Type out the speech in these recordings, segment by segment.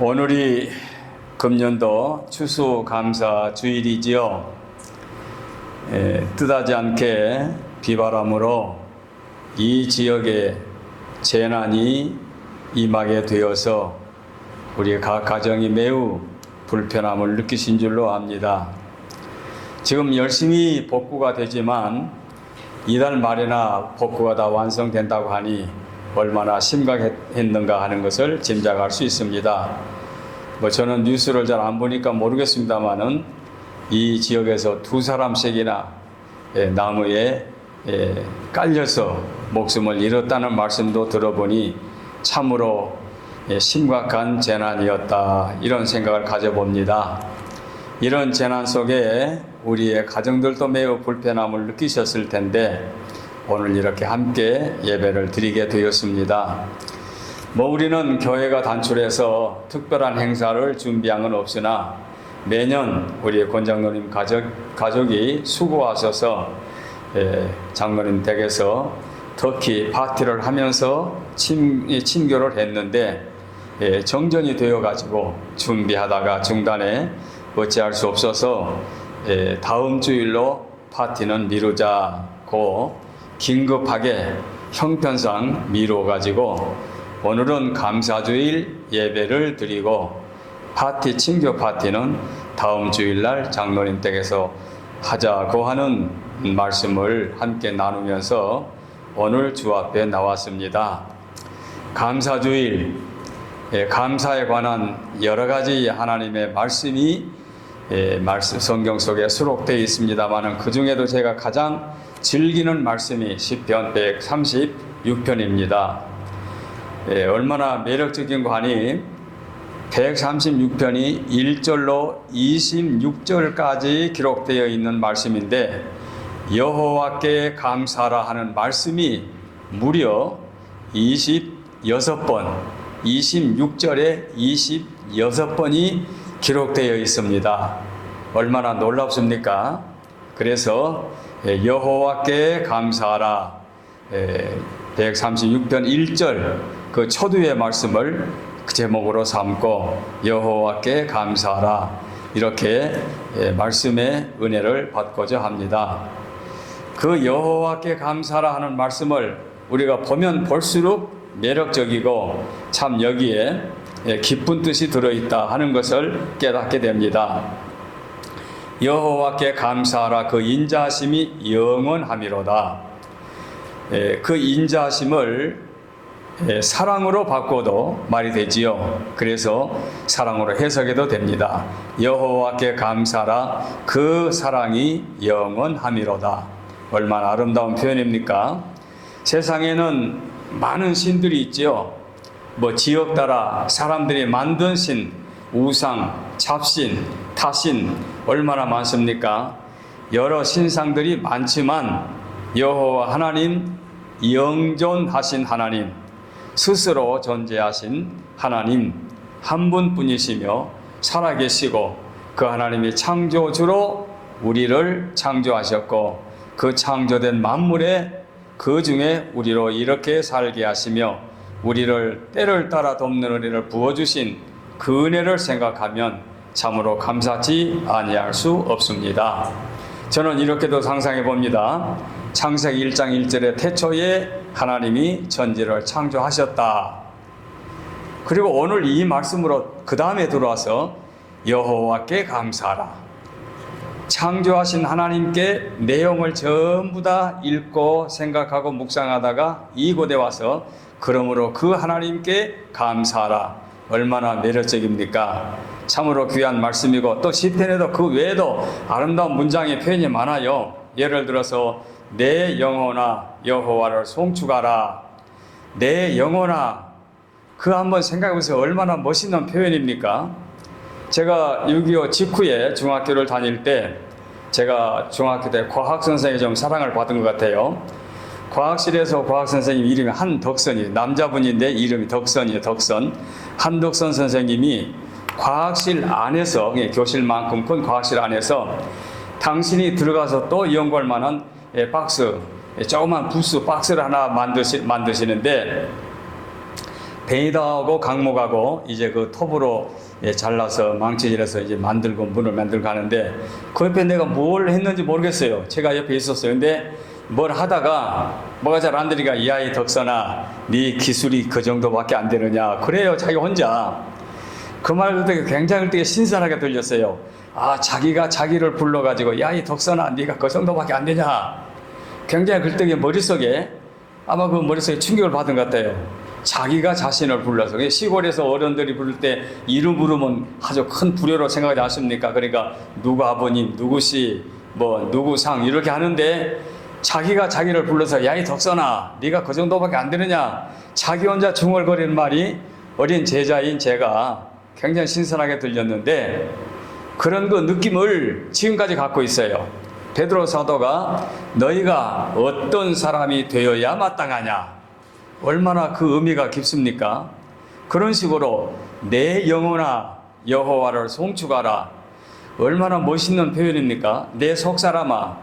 오늘이 금년도 추수감사 주일이지요. 뜻하지 않게 비바람으로 이 지역에 재난이 임하게 되어서 우리 각 가정이 매우 불편함을 느끼신 줄로 압니다. 지금 열심히 복구가 되지만 이달 말에나 복구가 다 완성된다고 하니 얼마나 심각했는가 하는 것을 짐작할 수 있습니다. 저는 뉴스를 잘 안 보니까 모르겠습니다만은 이 지역에서 2사람씩이나 나무에 깔려서 목숨을 잃었다는 말씀도 들어보니 참으로 심각한 재난이었다, 이런 생각을 가져봅니다. 이런 재난 속에 우리의 가정들도 매우 불편함을 느끼셨을 텐데 오늘 이렇게 함께 예배를 드리게 되었습니다. 우리는 교회가 단출해서 특별한 행사를 준비한 건 없으나 매년 우리 권장로님 가족이 수고하셔서 장로님 댁에서 터키 파티를 하면서 친교를 했는데 정전이 되어가지고 준비하다가 중단에 어찌할 수 없어서 다음 주일로 파티는 미루자고 긴급하게 형편상 미뤄가지고 오늘은 감사주일 예배를 드리고 친교 파티는 다음 주일날 장로님 댁에서 하자고 하는 말씀을 함께 나누면서 오늘 주 앞에 나왔습니다. 감사주일, 감사에 관한 여러 가지 하나님의 말씀이 성경 속에 수록되어 있습니다만 그 중에도 제가 가장 즐기는 말씀이 시편 136편입니다. 얼마나 매력적인 거 하니 136편이 1절로 26절까지 기록되어 있는 말씀인데 여호와께 감사하라 하는 말씀이 무려 26번, 26절에 26번이 기록되어 있습니다. 얼마나 놀랍습니까? 그래서 여호와께 감사하라, 136편 1절 그 초두의 말씀을 그 제목으로 삼고 여호와께 감사하라, 이렇게 말씀의 은혜를 받고자 합니다. 그 여호와께 감사하라 하는 말씀을 우리가 보면 볼수록 매력적이고 참 여기에 깊은 뜻이 들어있다 하는 것을 깨닫게 됩니다. 여호와께 감사하라, 그 인자하심이 영원함이로다. 그 인자하심을 사랑으로 바꿔도 말이 되지요. 그래서 사랑으로 해석해도 됩니다. 여호와께 감사하라, 그 사랑이 영원함이로다. 얼마나 아름다운 표현입니까? 세상에는 많은 신들이 있지요. 지역 따라 사람들이 만든 신, 우상, 잡신, 타신 얼마나 많습니까? 여러 신상들이 많지만 여호와 하나님, 영존하신 하나님, 스스로 존재하신 하나님 한 분뿐이시며 살아계시고 그 하나님이 창조주로 우리를 창조하셨고 그 창조된 만물에 그 중에 우리로 이렇게 살게 하시며 우리를 때를 따라 돕는 은혜를 부어주신 그 은혜를 생각하면 참으로 감사치 아니할 수 없습니다. 저는 이렇게도 상상해 봅니다. 창세기 1장 1절에 태초에 하나님이 천지를 창조하셨다. 그리고 오늘 이 말씀으로 그 다음에 들어와서 여호와께 감사하라. 창조하신 하나님께 내용을 전부 다 읽고 생각하고 묵상하다가 이곳에 와서 그러므로 그 하나님께 감사하라. 얼마나 매력적입니까? 참으로 귀한 말씀이고 또 시편에도 그 외에도 아름다운 문장의 표현이 많아요. 예를 들어서 내 영혼아 여호와를 송축하라. 내 영혼아, 그 한번 생각해보세요. 얼마나 멋있는 표현입니까? 제가 6.25 직후에 중학교를 다닐 때 제가 중학교 때 과학 선생님이 좀 사랑을 받은 것 같아요. 과학실에서 과학 선생님 이름이 한덕선이, 남자분인데 이름이 덕선이에요. 덕선. 한덕선 선생님이 과학실 안에서, 교실만큼 큰 과학실 안에서 당신이 들어가서 또 연구할 만한 박스, 조그만 부스 박스를 하나 만드시는데 베이다하고 강목하고 이제 그 톱으로 잘라서 망치질해서 이제 만들고 문을 만들고 하는데 그 옆에 내가 뭘 했는지 모르겠어요. 제가 옆에 있었어요. 근데 뭘 하다가 뭐가 잘 안 되니까 이 아이 덕선아 네 기술이 그 정도밖에 안 되느냐 그래요. 자기 혼자 그 말 듣고 굉장히 되게 신선하게 들렸어요. 아 자기가 자기를 불러가지고 야 이 덕선아 네가 그 정도밖에 안 되냐 굉장히 그때 머릿속에 아마 그 머릿속에 충격을 받은 것 같아요. 자기가 자신을 불러서 시골에서 어른들이 부를 때 이름 부르면 아주 큰 불효로 생각하지 않습니까? 그러니까 누구 아버님, 누구 씨, 뭐 누구 상 이렇게 하는데 자기가 자기를 불러서 야 이 덕선아 네가 그 정도밖에 안 되느냐 자기 혼자 중얼거리는 말이 어린 제자인 제가 굉장히 신선하게 들렸는데 그런 그 느낌을 지금까지 갖고 있어요. 베드로 사도가 너희가 어떤 사람이 되어야 마땅하냐 얼마나 그 의미가 깊습니까? 그런 식으로 내 영혼아 여호와를 송축하라 얼마나 멋있는 표현입니까? 내 속사람아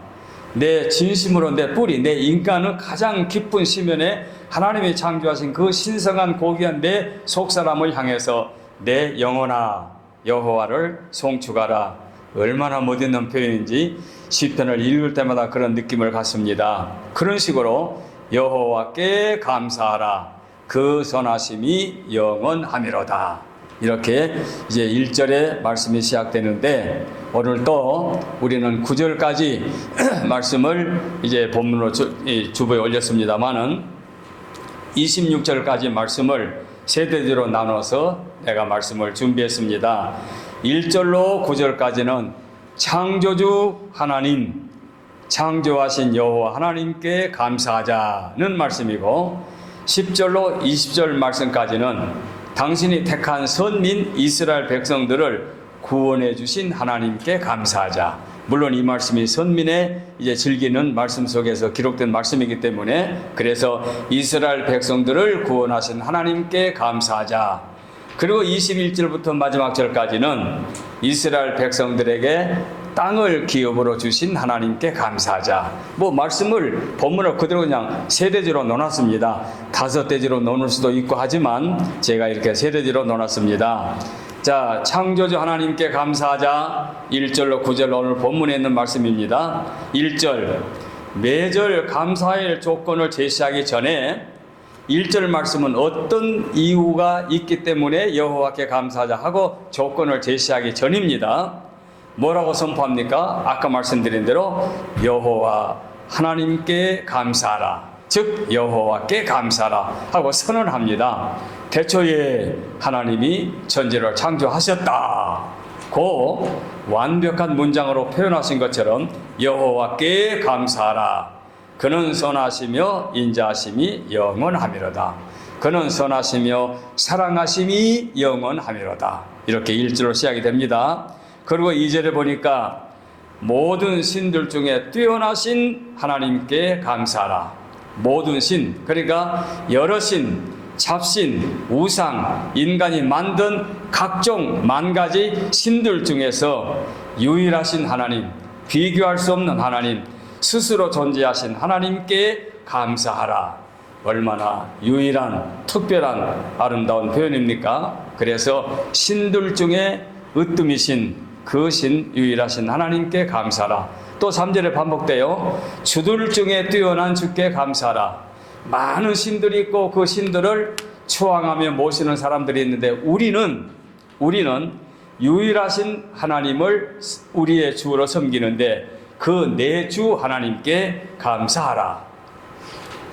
내 진심으로 내 뿌리 내 인간은 가장 깊은 시면에 하나님이 창조하신 그 신성한 고귀한 내 속사람을 향해서 내 영혼아 여호와를 송축하라 얼마나 멋있는 표현인지 시편을 읽을 때마다 그런 느낌을 갖습니다. 그런 식으로 여호와께 감사하라 그 선하심이 영원하미로다 이렇게 이제 1절의 말씀이 시작되는데 오늘 또 우리는 9절까지 말씀을 이제 본문으로 주보에 올렸습니다만은 26절까지 말씀을 세대대로 나눠서 내가 말씀을 준비했습니다. 1절로 9절까지는 창조주 하나님 창조하신 여호와 하나님께 감사하자는 말씀이고 10절로 20절 말씀까지는 당신이 택한 선민 이스라엘 백성들을 구원해 주신 하나님께 감사하자. 물론 이 말씀이 선민의 이제 즐기는 말씀 속에서 기록된 말씀이기 때문에 그래서 이스라엘 백성들을 구원하신 하나님께 감사하자. 그리고 21절부터 마지막 절까지는 이스라엘 백성들에게 땅을 기업으로 주신 하나님께 감사하자. 뭐 말씀을 본문을 그대로 그냥 세 대지로 나눴습니다. 5대지로 나눌 수도 있고 하지만 제가 이렇게 세 대지로 나눴습니다. 자, 창조주 하나님께 감사하자. 1절로 9절 오늘 본문에 있는 말씀입니다. 1절 매절 감사의 조건을 제시하기 전에 1절 말씀은 어떤 이유가 있기 때문에 여호와께 감사하자 하고 조건을 제시하기 전입니다. 뭐라고 선포합니까? 아까 말씀드린 대로 여호와 하나님께 감사하라. 즉 여호와께 감사하라 하고 선언합니다. 태초에 하나님이 천지를 창조하셨다. 그 완벽한 문장으로 표현하신 것처럼 여호와께 감사하라. 그는 선하시며 인자하심이 영원하미로다. 그는 선하시며 사랑하심이 영원하미로다. 이렇게 1절로 시작이 됩니다. 그리고 2절에 보니까 모든 신들 중에 뛰어나신 하나님께 감사하라. 모든 신, 그러니까 여러 신, 잡신, 우상, 인간이 만든 각종 만 가지 신들 중에서 유일하신 하나님, 비교할 수 없는 하나님, 스스로 존재하신 하나님께 감사하라. 얼마나 유일한, 특별한 아름다운 표현입니까? 그래서 신들 중에 으뜸이신 그 신 유일하신 하나님께 감사하라. 또 3절에 반복돼요. 주들 중에 뛰어난 주께 감사하라. 많은 신들이 있고 그 신들을 추앙하며 모시는 사람들이 있는데 우리는 유일하신 하나님을 우리의 주로 섬기는데 그 내 주 하나님께 감사하라.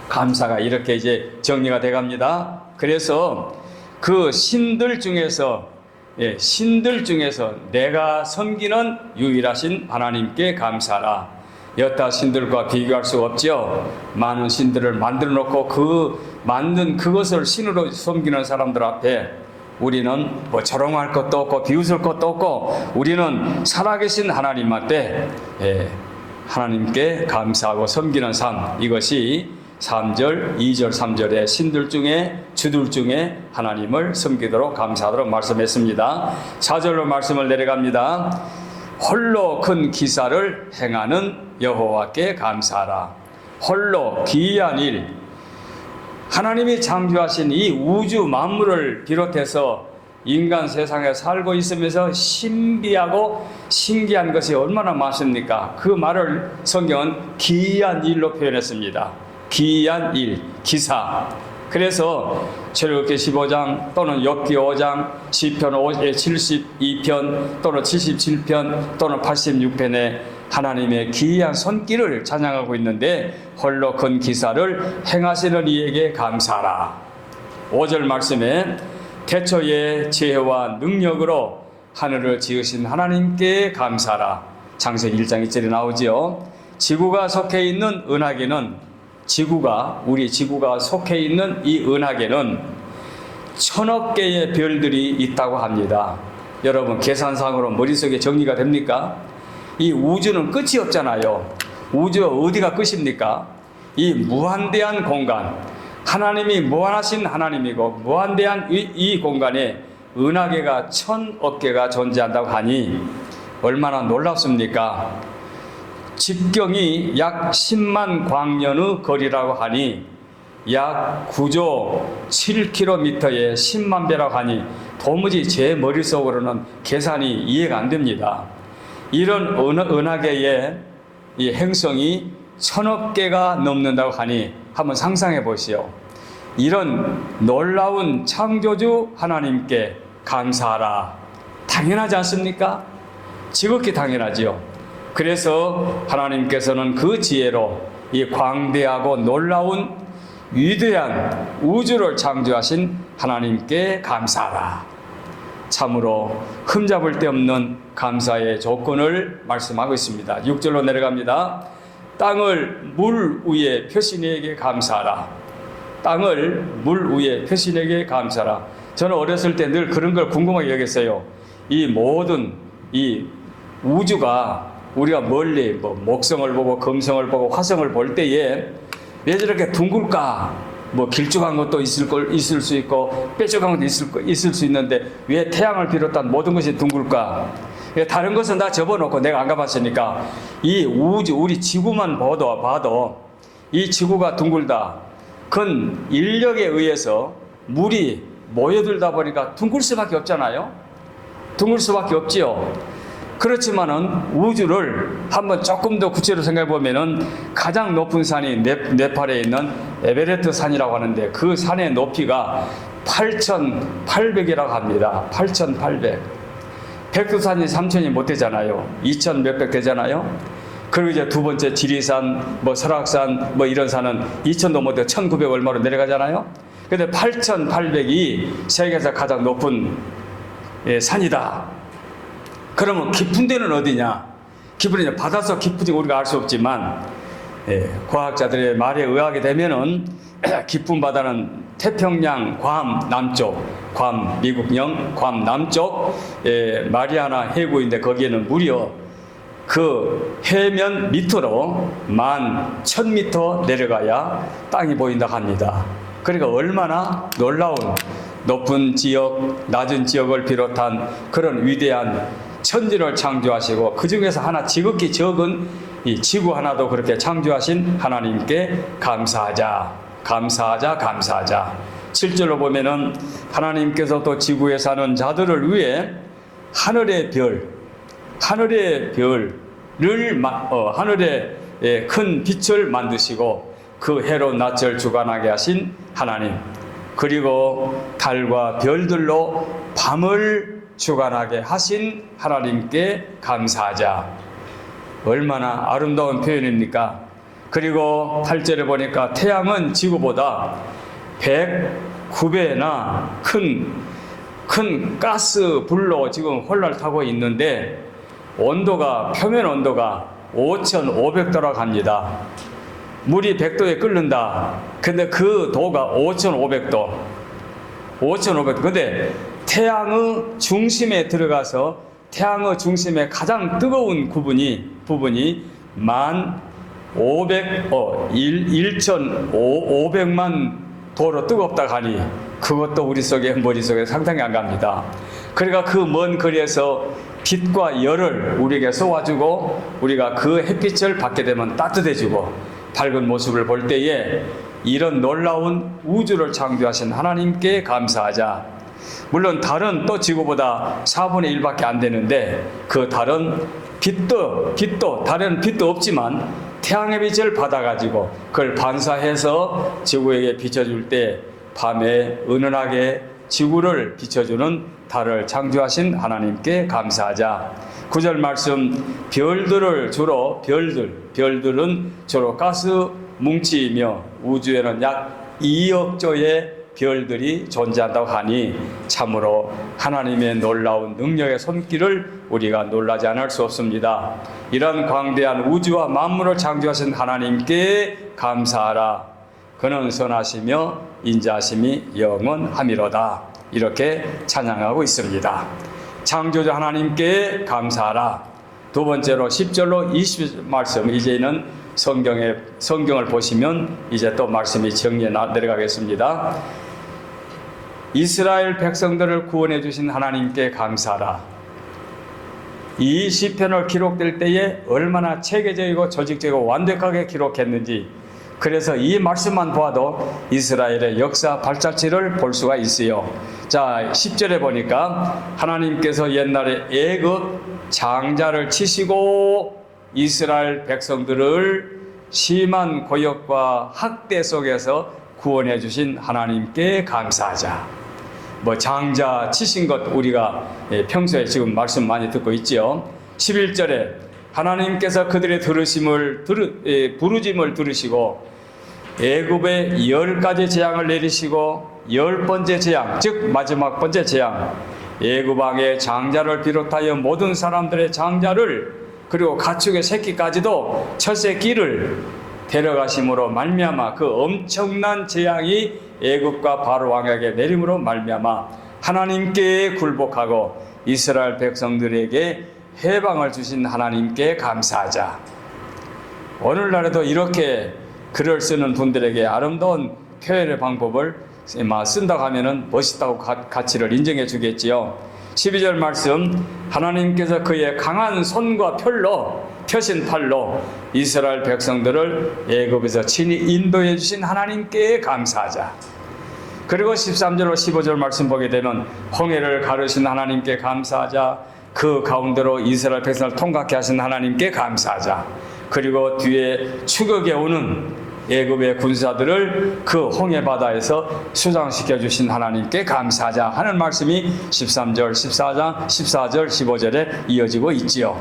감사가 이렇게 이제 정리가 돼 갑니다. 그래서 그 신들 중에서 내가 섬기는 유일하신 하나님께 감사하라. 여타 신들과 비교할 수 없죠. 많은 신들을 만들어 놓고 그 만든 그것을 신으로 섬기는 사람들 앞에 우리는 뭐 조롱할 것도 없고 비웃을 것도 없고 우리는 살아계신 하나님한테 하나님께 감사하고 섬기는 삶, 이것이 3절, 2절, 3절의 신들 중에 주들 중에 하나님을 섬기도록 감사하도록 말씀했습니다. 4절로 말씀을 내려갑니다. 홀로 큰 기사를 행하는 여호와께 감사하라. 홀로 기이한 일, 하나님이 창조하신 이 우주 만물을 비롯해서 인간 세상에 살고 있으면서 신비하고 신기한 것이 얼마나 많습니까? 그 말을 성경은 기이한 일로 표현했습니다. 기이한 일, 기사. 그래서 출애굽기 15장 또는 욥기 5장, 시편 72편 또는 77편 또는 86편에 하나님의 기이한 손길을 찬양하고 있는데 홀로 큰 기사를 행하시는 이에게 감사하라. 5절 말씀에 태초의 지혜와 능력으로 하늘을 지으신 하나님께 감사하라. 창세기 1장 2절에 나오지요. 지구가 속해 있는 은하계는 우리 지구가 속해 있는 이 은하계는 1000억 개의 별들이 있다고 합니다. 여러분 계산상으로 머릿속에 정리가 됩니까? 이 우주는 끝이 없잖아요. 우주가 어디가 끝입니까? 이 무한대한 공간, 하나님이 무한하신 하나님이고 무한대한 이 공간에 은하계가 1000억 개가 존재한다고 하니 얼마나 놀랍습니까? 직경이 약 10만 광년의 거리라고 하니 약 9조 7km에 10만 배라고 하니 도무지 제 머릿속으로는 계산이 이해가 안 됩니다. 이런 은하계의 이 행성이 1000억 개가 넘는다고 하니 한번 상상해 보시오. 이런 놀라운 창조주 하나님께 감사하라. 당연하지 않습니까? 지극히 당연하지요. 그래서 하나님께서는 그 지혜로 이 광대하고 놀라운 위대한 우주를 창조하신 하나님께 감사하라. 참으로 흠잡을 데 없는 감사의 조건을 말씀하고 있습니다. 6절로 내려갑니다. 땅을 물 위에 펴신 이에게 감사하라. 땅을 물 위에 펴신 이에게 감사하라. 저는 어렸을 때 늘 그런 걸 궁금하게 여겼어요. 이 모든 이 우주가 우리가 멀리 목성을 보고 금성을 보고 화성을 볼 때에 왜 저렇게 둥글까? 길쭉한 것도 있을 수 있고 뾰족한 것도 있을 수 있는데 왜 태양을 비롯한 모든 것이 둥글까? 다른 것은 다 접어놓고 내가 안 가봤으니까 이 우주, 우리 지구만 봐도 이 지구가 둥글다. 그건 인력에 의해서 물이 모여들다 보니까 둥글 수밖에 없잖아요. 둥글 수밖에 없지요. 그렇지만은 우주를 한번 조금 더 구체로 생각해 보면은 가장 높은 산이 네팔에 있는 에베레스트 산이라고 하는데 그 산의 높이가 8,800이라고 합니다. 8,800. 백두산이 3,000이 못 되잖아요. 2,000 몇백 되잖아요. 그리고 이제 두 번째 지리산, 설악산, 이런 산은 2,000도 못 돼 1,900 얼마로 내려가잖아요. 근데 8,800이 세계에서 가장 높은 산이다. 그러면 깊은 데는 어디냐? 깊은 데는 바닷속 깊은지 우리가 알 수 없지만 과학자들의 말에 의하게 되면은 깊은 바다는 태평양 괌 남쪽, 괌 미국령 괌 남쪽 마리아나 해구인데 거기에는 무려 그 해면 밑으로 11,000m 내려가야 땅이 보인다 합니다. 그러니까 얼마나 놀라운 높은 지역, 낮은 지역을 비롯한 그런 위대한 천지를 창조하시고 그 중에서 하나 지극히 적은 이 지구 하나도 그렇게 창조하신 하나님께 감사하자. 7절로 보면은 하나님께서 또 지구에 사는 자들을 위해 하늘의 하늘에 큰 빛을 만드시고 그 해로 낮을 주관하게 하신 하나님, 그리고 달과 별들로 밤을 주관하게 하신 하나님께 감사하자. 얼마나 아름다운 표현입니까? 그리고 8절에 보니까 태양은 지구보다 109배나 큰 가스 불로 지금 홀날 타고 있는데 표면 온도가 5,500도라고 합니다. 물이 100도에 끓는다. 근데 그 도가 5,500도. 근데 태양의 중심에 들어가서 태양의 중심에 가장 뜨거운 부분이 1,500만 도로 뜨겁다 하니 그것도 우리 머릿속에 상상이 안 갑니다. 그러니까 그 먼 거리에서 빛과 열을 우리에게 쏘아주고 우리가 그 햇빛을 받게 되면 따뜻해지고 밝은 모습을 볼 때에 이런 놀라운 우주를 창조하신 하나님께 감사하자. 물론 달은 또 지구보다 4분의 1밖에 안 되는데 그 달은 빛도 달에는 빛도 없지만 태양의 빛을 받아가지고 그걸 반사해서 지구에게 비춰줄 때 밤에 은은하게 지구를 비춰주는 달을 창조하신 하나님께 감사하자. 9절 말씀, 별들은 주로 가스 뭉치이며 우주에는 약 2억 조의 별들이 존재한다고 하니 참으로 하나님의 놀라운 능력의 손길을 우리가 놀라지 않을 수 없습니다. 이런 광대한 우주와 만물을 창조하신 하나님께 감사하라. 그는 선하시며 인자하심이 영원함이로다. 이렇게 찬양하고 있습니다. 창조주 하나님께 감사하라. 두 번째로 10절로 20절 말씀, 이제는 성경을 보시면 이제 또 말씀이 정리해 내려가겠습니다. 이스라엘 백성들을 구원해 주신 하나님께 감사하라. 이 시편을 기록될 때에 얼마나 체계적이고 조직적이고 완벽하게 기록했는지, 그래서 이 말씀만 보아도 이스라엘의 역사 발자취를 볼 수가 있어요. 자, 10절에 보니까 하나님께서 옛날에 애굽 장자를 치시고 이스라엘 백성들을 심한 고역과 학대 속에서 구원해 주신 하나님께 감사하자. 장자 치신 것 우리가 평소에 지금 말씀 많이 듣고 있지요. 11절에 하나님께서 그들의 부르짐을 들으시고 애굽에 10가지 재앙을 내리시고 10번째 재앙, 즉 마지막 번째 재앙, 애굽 왕의 장자를 비롯하여 모든 사람들의 장자를, 그리고 가축의 새끼까지도 첫 새끼를 데려가심으로 말미암아 그 엄청난 재앙이 애굽과 바로 왕에게 내림으로 말미암아 하나님께 굴복하고 이스라엘 백성들에게 해방을 주신 하나님께 감사하자. 오늘날에도 이렇게 글을 쓰는 분들에게 아름다운 표현의 방법을 쓴다고 하면은 멋있다고 가치를 인정해 주겠지요. 12절 말씀, 하나님께서 그의 강한 손과 펴신 팔로 이스라엘 백성들을 애굽에서 친히 인도해 주신 하나님께 감사하자. 그리고 13절로 15절 말씀 보게 되면 홍해를 가르신 하나님께 감사하자. 그 가운데로 이스라엘 백성을 통과케 하신 하나님께 감사하자. 그리고 뒤에 추격해 오는 애굽의 군사들을 그 홍해 바다에서 수장시켜 주신 하나님께 감사하자 하는 말씀이 13절, 14절, 15절에 이어지고 있지요.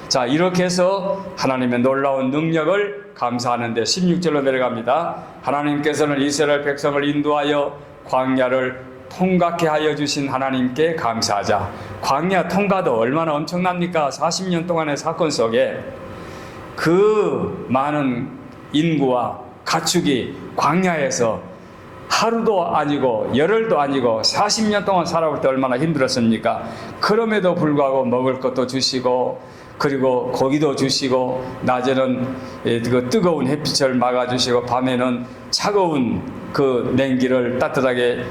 자, 이렇게 해서 하나님의 놀라운 능력을 감사하는데 16절로 내려갑니다. 하나님께서는 이스라엘 백성을 인도하여 광야를 통과케 하여 주신 하나님께 감사하자. 광야 통과도 얼마나 엄청납니까? 40년 동안의 사건 속에 그 많은 인구와 가축이 광야에서 하루도 아니고 열흘도 아니고 40년 동안 살아올 때 얼마나 힘들었습니까? 그럼에도 불구하고 먹을 것도 주시고, 그리고 고기도 주시고, 낮에는 그 뜨거운 햇빛을 막아주시고, 밤에는 차가운 그 냉기를 따뜻하게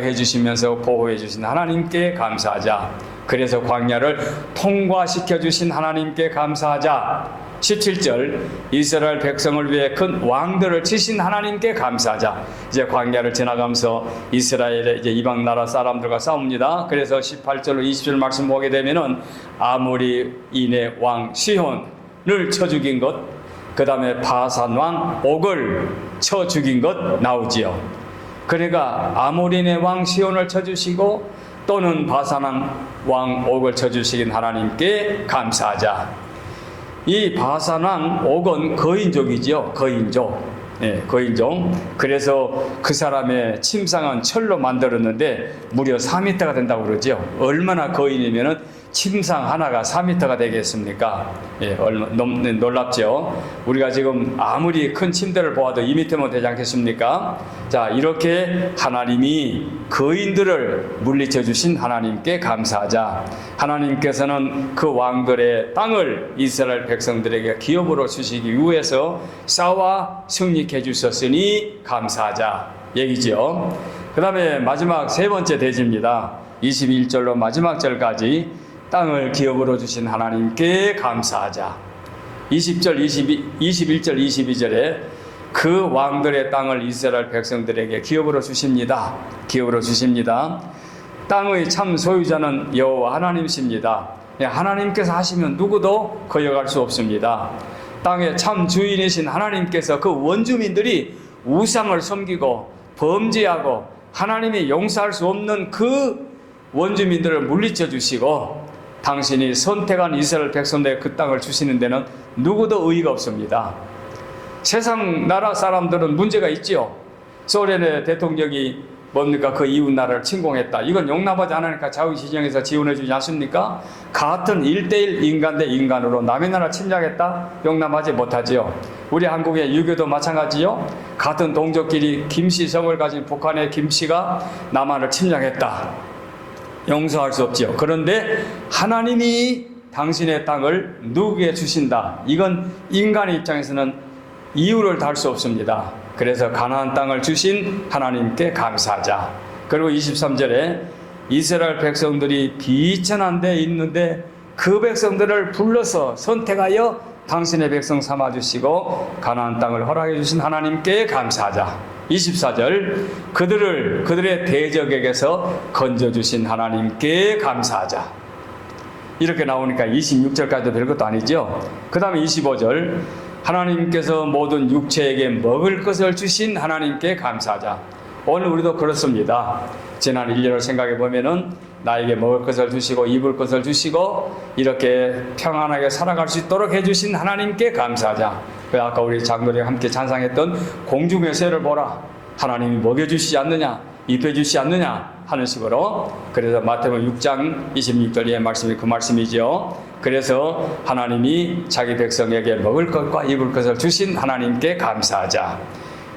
해주시면서 보호해 주신 하나님께 감사하자. 그래서 광야를 통과시켜 주신 하나님께 감사하자. 17절, 이스라엘 백성을 위해 큰 왕들을 치신 하나님께 감사하자. 이제 광야를 지나가면서 이스라엘의 이제 이방 나라 사람들과 싸웁니다. 그래서 18절로 20절 말씀 보게 되면은 아모리인의 왕 시혼을 쳐 죽인 것, 그 다음에 바산 왕 옥을 쳐 죽인 것 나오지요. 그러니까 아모리인의 왕 시혼을 쳐 주시고 또는 바산 왕 옥을 쳐 주시긴 하나님께 감사하자. 이 바산 왕 옥은 거인족이지요. 거인족. 그래서 그 사람의 침상은 철로 만들었는데 무려 4m가 된다고 그러죠. 얼마나 거인이면은 침상 하나가 4m가 되겠습니까? 놀랍죠. 우리가 지금 아무리 큰 침대를 보아도 2m면 되지 않겠습니까? 자, 이렇게 하나님이 거인들을 물리쳐 주신 하나님께 감사하자. 하나님께서는 그 왕들의 땅을 이스라엘 백성들에게 기업으로 주시기 위해서 싸워 승리케 주셨으니 감사하자 얘기죠. 그 다음에 마지막 세 번째 대지입니다. 21절로 마지막 절까지 땅을 기업으로 주신 하나님께 감사하자. 20절, 21절, 22절에 그 왕들의 땅을 이스라엘 백성들에게 기업으로 주십니다. 기업으로 주십니다. 땅의 참 소유자는 여호와 하나님이십니다. 하나님께서 하시면 누구도 거역할 수 없습니다. 땅의 참 주인이신 하나님께서 그 원주민들이 우상을 섬기고 범죄하고 하나님이 용서할 수 없는 그 원주민들을 물리쳐 주시고 당신이 선택한 이스라엘 백성들의 그 땅을 주시는 데는 누구도 의의가 없습니다. 세상 나라 사람들은 문제가 있지요. 소련의 대통령이 뭡니까? 그 이웃 나라를 침공했다. 이건 용납하지 않으니까 자유시장에서 지원해 주지 않습니까? 같은 1대1 인간 대 인간으로 남의 나라 침략했다? 용납하지 못하지요. 우리 한국의 유교도 마찬가지요. 같은 동족끼리 김씨성을 가진 북한의 김씨가 남한을 침략했다. 용서할 수 없지요. 그런데 하나님이 당신의 땅을 누구에게 주신다. 이건 인간의 입장에서는 이유를 달 수 없습니다. 그래서 가나안 땅을 주신 하나님께 감사하자. 그리고 23절에 이스라엘 백성들이 비천한 데 있는데 그 백성들을 불러서 선택하여 당신의 백성 삼아주시고 가나안 땅을 허락해 주신 하나님께 감사하자. 24절 그들을 그들의 대적에게서 건져주신 하나님께 감사하자. 이렇게 나오니까 26절까지도 별것도 아니죠. 그 다음에 25절 하나님께서 모든 육체에게 먹을 것을 주신 하나님께 감사하자. 오늘 우리도 그렇습니다. 지난 1년을 생각해 보면은 나에게 먹을 것을 주시고 입을 것을 주시고 이렇게 평안하게 살아갈 수 있도록 해주신 하나님께 감사하자. 아까 우리 장로랑 함께 찬상했던 공중의 새를 보라. 하나님이 먹여주시지 않느냐, 입혀주시지 않느냐 하는 식으로. 그래서 마태복음 6장 26절의 말씀이 그 말씀이죠. 그래서 하나님이 자기 백성에게 먹을 것과 입을 것을 주신 하나님께 감사하자.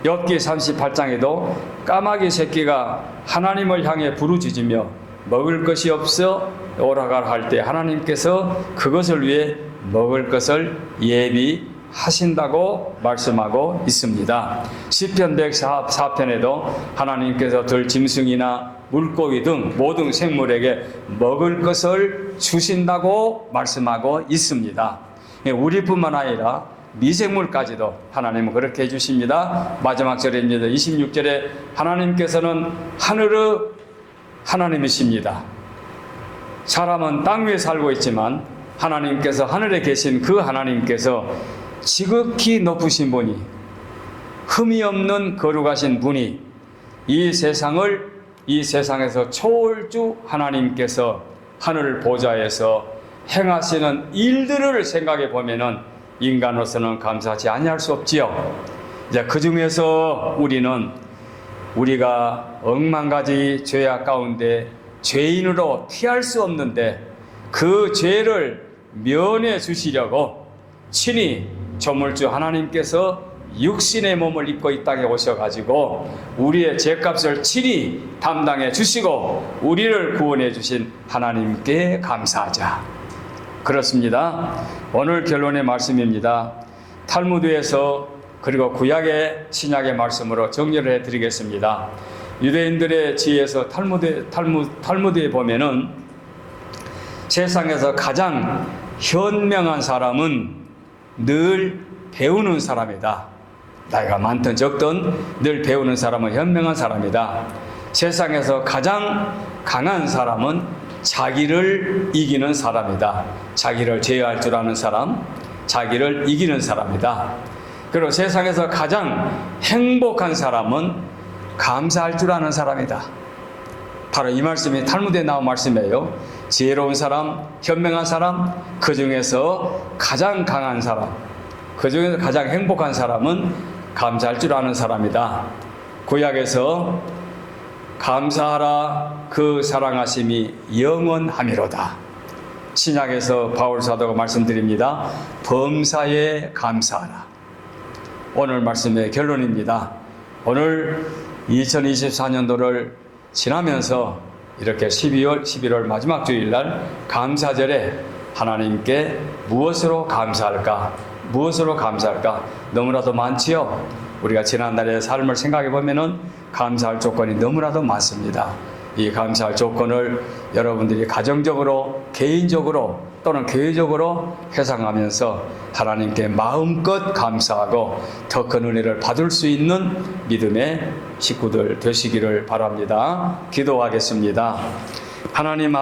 욥기 38장에도 까마귀 새끼가 하나님을 향해 부르짖으며 먹을 것이 없어 오라가라 할 때 하나님께서 그것을 위해 먹을 것을 예비하신다고 말씀하고 있습니다. 시편 104편에도 하나님께서 들짐승이나 물고기 등 모든 생물에게 먹을 것을 주신다고 말씀하고 있습니다. 우리뿐만 아니라 미생물까지도 하나님은 그렇게 해주십니다. 마지막 절입니다. 26절에 하나님께서는 하늘의 하나님이십니다. 사람은 땅 위에 살고 있지만 하나님께서 하늘에 계신 그 하나님께서 지극히 높으신 분이, 흠이 없는 거룩하신 분이 이 세상에서 초월주 하나님께서 하늘 보좌에서 행하시는 일들을 생각해 보면은 인간으로서는 감사하지 아니할 수 없지요. 이제 그 중에서 우리가 억만 가지 죄악 가운데 죄인으로 피할 수 없는데 그 죄를 면해 주시려고 친히 조물주 하나님께서 육신의 몸을 입고 이 땅에 오셔가지고 우리의 죄값을 친히 담당해 주시고 우리를 구원해 주신 하나님께 감사하자. 그렇습니다. 오늘 결론의 말씀입니다. 탈무드에서 그리고 구약의 신약의 말씀으로 정리를 해드리겠습니다. 유대인들의 지혜에서 탈무드에 보면은 세상에서 가장 현명한 사람은 늘 배우는 사람이다. 나이가 많든 적든 늘 배우는 사람은 현명한 사람이다. 세상에서 가장 강한 사람은 자기를 이기는 사람이다. 자기를 제어할 줄 아는 사람, 자기를 이기는 사람이다. 그리고 세상에서 가장 행복한 사람은 감사할 줄 아는 사람이다. 바로 이 말씀이 탈무드에 나온 말씀이에요. 지혜로운 사람, 현명한 사람, 그 중에서 가장 강한 사람, 그 중에서 가장 행복한 사람은 감사할 줄 아는 사람이다. 구약에서 감사하라 그 사랑하심이 영원함이로다. 신약에서 바울 사도가 말씀드립니다. 범사에 감사하라. 오늘 말씀의 결론입니다. 오늘 2024년도를 지나면서 이렇게 11월 마지막 주일날 감사절에 하나님께 무엇으로 감사할까? 무엇으로 감사할까? 너무나도 많지요. 우리가 지난날의 삶을 생각해 보면은 감사할 조건이 너무나도 많습니다. 이 감사할 조건을 여러분들이 가정적으로, 개인적으로 또는 교회적으로 회상하면서 하나님께 마음껏 감사하고 더 큰 은혜를 받을 수 있는 믿음의 식구들 되시기를 바랍니다. 기도하겠습니다. 하나님